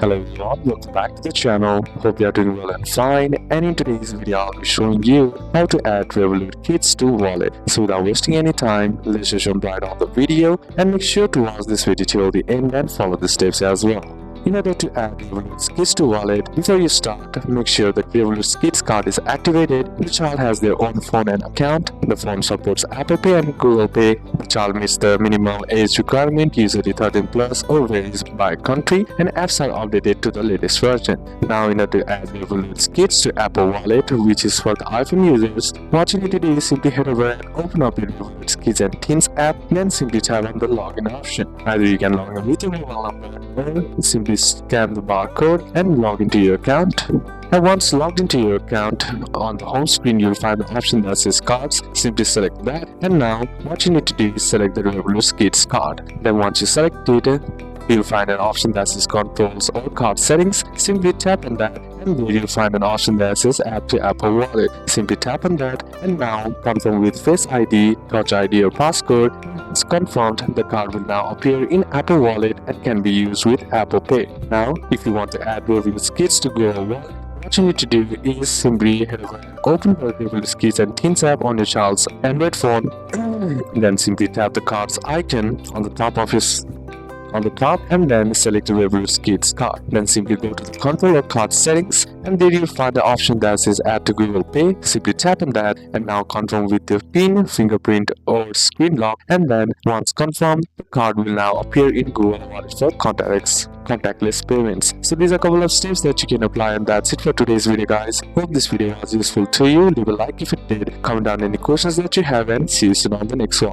Hello everyone, welcome back to the channel. Hope you are doing well and fine. And in today's video, I'll be showing you how to add Revolut Kids to Wallet. So without wasting any time, let's just jump right on the video and make sure to watch this video till the end and follow the steps as well. In order to add Revolut Kids to Wallet, before you start, make sure the Revolut Kids card is activated. The child has their own phone and account. The phone supports Apple Pay and Google Pay. The child meets the minimum age requirement, usually 13 plus or varies by country, and apps are updated to the latest version. Now, in order to add Revolut Kids to Apple Wallet, which is for the iPhone users, what you need to do is simply head over and open up your Revolut Kids and Teens app, then simply tap on the login option. Either you can log in with your mobile number or simply scan the barcode and log into your account. And once logged into your account, on the home screen you'll find the option that says cards. Simply select that, and now what you need to do is select the Revolut Kids card. Then once you select it, you'll find an option that says controls or card settings. Simply tap on that, and there you'll find an option that says add to Apple Wallet. Simply tap on that, and now confirm with Face ID, Touch ID or passcode. Once confirmed, the card will now appear in Apple Wallet and can be used with Apple Pay. Now, if you want to add Revolut Kids to Google Wallet, what you need to do is simply head over and open the Revolut Kids and Teens app on your child's Android phone. Then simply tap the cards icon on the top and then select the Revolut Kids card. Then simply go to the control or card settings, and there you'll find the option that says add to Google Pay. Simply tap on that, and now confirm with your PIN, fingerprint or screen lock, and then once confirmed, the card will now appear in Google Wallet for contactless payments. So these are a couple of steps that you can apply, and that's it for today's video, guys. Hope this video was useful to you. Leave a like if it did, comment down any questions that you have, and see you soon on the next one.